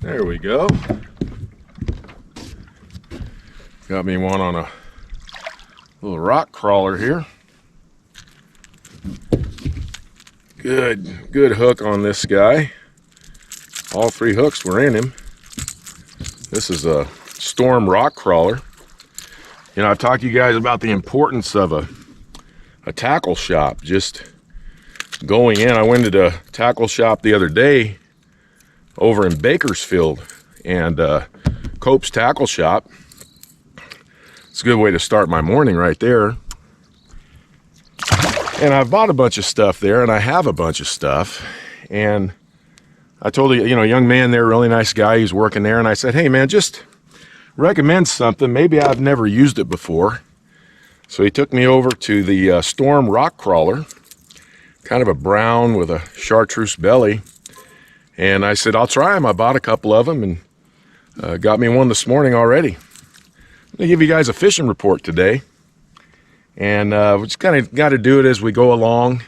There we go. Got me one on a little rock crawler here. Good hook on this guy. All three hooks were in him. This is a storm rock crawler. You know, I've talked to you guys about the importance of a tackle shop. Just going in, I went to the tackle shop the other day over in Bakersfield, and Cope's Tackle Shop. It's a good way to start my morning right there. And I've bought a bunch of stuff there, and I have a bunch of stuff. And I told a young man there, really nice guy, he's working there, and I said, hey man, just recommend something. Maybe I've never used it before. So he took me over to the Storm Rock Crawler, kind of a brown with a chartreuse belly. And I said, I'll try them. I bought a couple of them and got me one this morning already. I'm gonna give you guys a fishing report today. And we just kind of got to do it as we go along.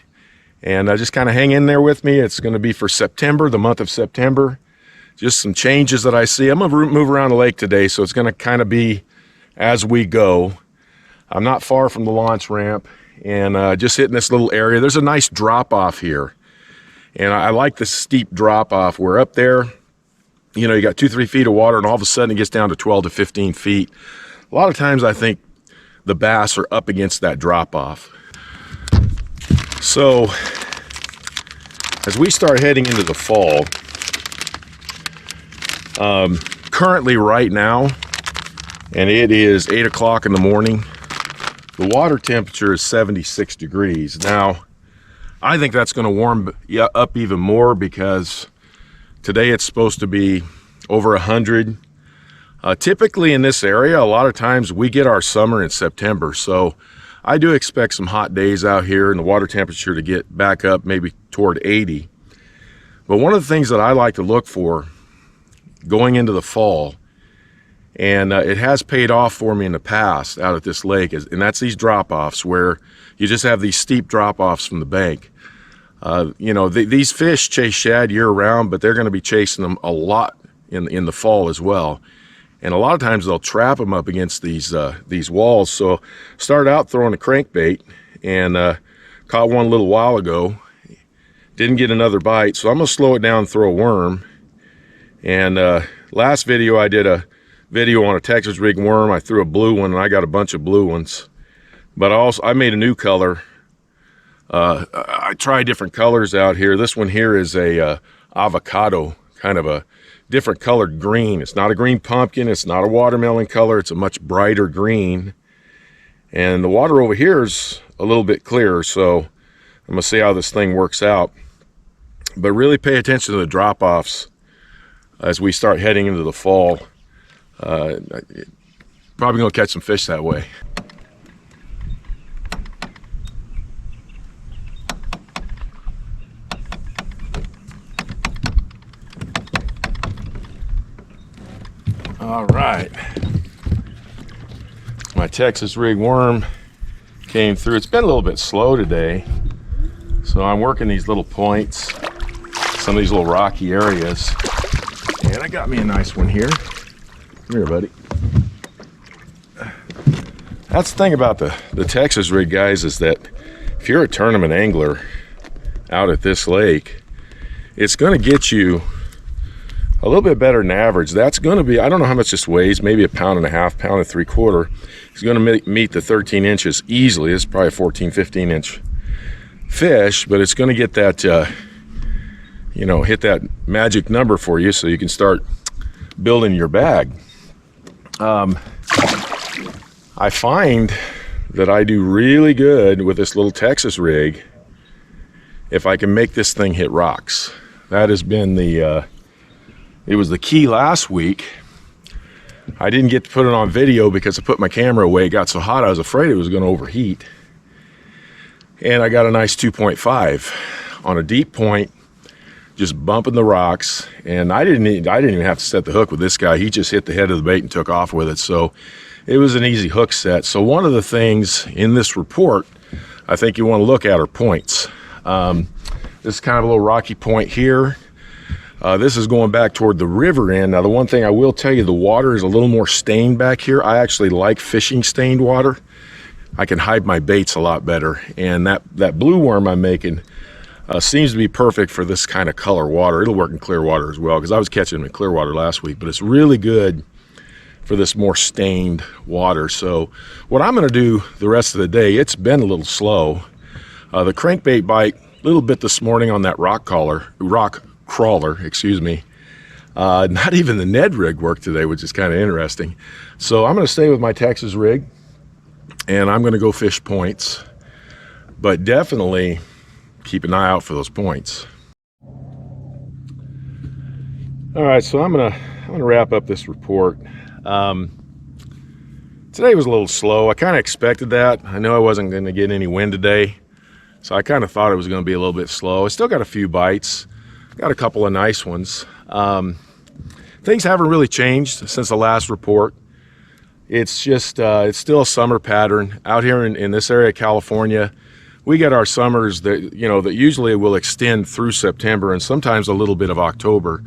And just kind of hang in there with me. It's going to be for September, the month of September. Just some changes that I see. I'm going to move around the lake today, so it's going to kind of be as we go. I'm not far from the launch ramp, and just hitting this little area. There's a nice drop off here. And I like the steep drop off. We're up there, you know, you got 2-3 feet of water, and all of a sudden it gets down to 12 to 15 feet. A lot of times I think the bass are up against that drop off. So as we start heading into the fall, currently right now, and it is 8 o'clock in the morning, the water temperature is 76 degrees. Now, I think that's going to warm up even more because today it's supposed to be over 100. Typically in this area, a lot of times we get our summer in September. So I do expect some hot days out here and the water temperature to get back up maybe toward 80. But one of the things that I like to look for going into the fall, and it has paid off for me in the past out at this lake, and that's these drop-offs where you just have these steep drop-offs from the bank. You know, these fish chase shad year-round, but they're going to be chasing them a lot in the fall as well. And a lot of times they'll trap them up against these walls. So started out throwing a crankbait and caught one a little while ago. Didn't get another bite, so I'm going to slow it down and throw a worm. And last video I did a video on a Texas rig worm. I threw a blue one, and I got a bunch of blue ones. But I made a new color. I tried different colors out here. This one here is a avocado, kind of a different colored green. It's not a green pumpkin. It's not a watermelon color. It's a much brighter green. And the water over here is a little bit clearer, so I'm gonna see how this thing works out. But really pay attention to the drop-offs as we start heading into the fall. Probably gonna catch some fish that way. All right, my Texas rig worm came through. It's been a little bit slow today, so I'm working these little points, some of these little rocky areas, and I got me a nice one here. Come here, buddy. That's the thing about the Texas rig, guys, is that if you're a tournament angler out at this lake, it's going to get you a little bit better than average. That's going to be, I don't know how much this weighs, maybe 1.5 pounds, 1.75 pounds. It's going to meet the 13 inches easily. It's probably a 14, 15 inch fish, but it's going to get that, you know, hit that magic number for you so you can start building your bag. I find that I do really good with this little Texas rig if I can make this thing hit rocks. That has been it was the key last week. I didn't get to put it on video because I put my camera away. It got so hot I was afraid it was going to overheat. And I got a nice 2.5 on a deep point, just bumping the rocks. And I didn't even have to set the hook with this guy. He just hit the head of the bait and took off with it. So it was an easy hook set. So one of the things in this report I think you want to look at are points. This is kind of a little rocky point here. This is going back toward the river end. Now, the one thing I will tell you, the water is a little more stained back here. I actually like fishing stained water. I can hide my baits a lot better. And that blue worm I'm making seems to be perfect for this kind of color water. It'll work in clear water as well, because I was catching them in clear water last week, but it's really good for this more stained water. So what I'm going to do the rest of the day, it's been a little slow. The crankbait bite a little bit this morning on that rock crawler, excuse me. Not even the Ned rig worked today, which is kind of interesting. So I'm going to stay with my Texas rig, and I'm going to go fish points, but definitely keep an eye out for those points. All right, so I'm gonna wrap up this report. Today was a little slow. I kind of expected that. I know I wasn't going to get any wind today, so I kind of thought it was going to be a little bit slow. I still got a few bites. Got a couple of nice ones. Things haven't really changed since the last report. It's just, it's still a summer pattern. Out here in this area of California, we get our summers that, that usually will extend through September and sometimes a little bit of October.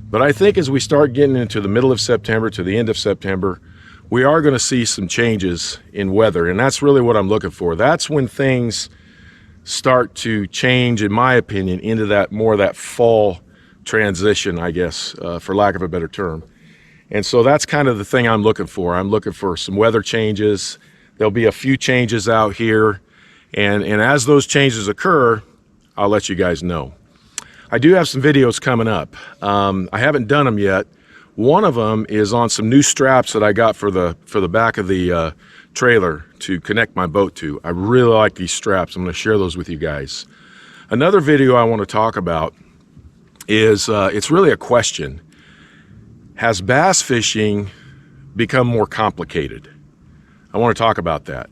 But I think as we start getting into the middle of September to the end of September, we are going to see some changes in weather. And that's really what I'm looking for. That's when things start to change, in my opinion, into that more of that fall transition, I guess, for lack of a better term. And so that's kind of the thing I'm looking for. I'm looking for some weather changes. There'll be a few changes out here. And as those changes occur, I'll let you guys know. I do have some videos coming up. I haven't done them yet. One of them is on some new straps that I got for the back of the trailer to connect my boat to. I really like these straps. I'm going to share those with you guys. Another video I want to talk about is, it's really a question. Has bass fishing become more complicated? I want to talk about that.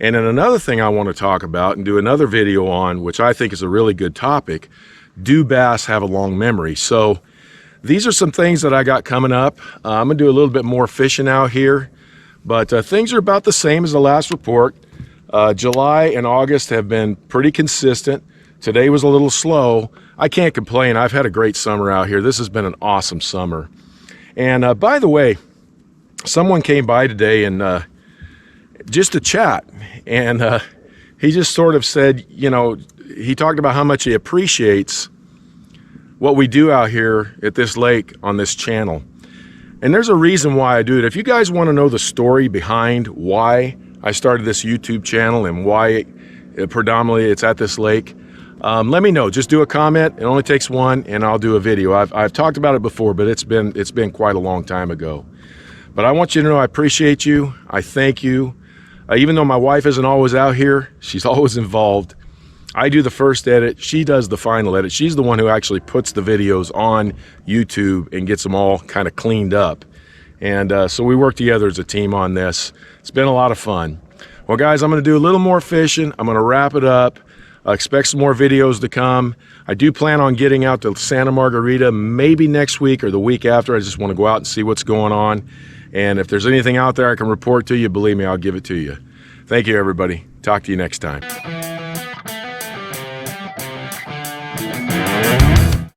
And then another thing I want to talk about and do another video on, which I think is a really good topic, do bass have a long memory? So these are some things that I got coming up. I'm going to do a little bit more fishing out here, but things are about the same as the last report. July and August have been pretty consistent. Today was a little slow. I can't complain. I've had a great summer out here. This has been an awesome summer. And by the way, someone came by today and just to chat, and he just sort of said, he talked about how much he appreciates what we do out here at this lake on this channel. And there's a reason why I do it. If you guys want to know the story behind why I started this YouTube channel and why predominantly it's at this lake, let me know. Just do a comment. It only takes one, and I'll do a video. I've talked about it before, but it's been quite a long time ago. But I want you to know I appreciate you. I thank you. Even though my wife isn't always out here, she's always involved. I do the first edit, she does the final edit. She's the one who actually puts the videos on YouTube and gets them all kind of cleaned up. And so we work together as a team on this. It's been a lot of fun. Well, guys, I'm going to do a little more fishing. I'm going to wrap it up. Expect some more videos to come. I do plan on getting out to Santa Margarita maybe next week or the week after. I just want to go out and see what's going on. And if there's anything out there I can report to you, believe me, I'll give it to you. Thank you, everybody. Talk to you next time.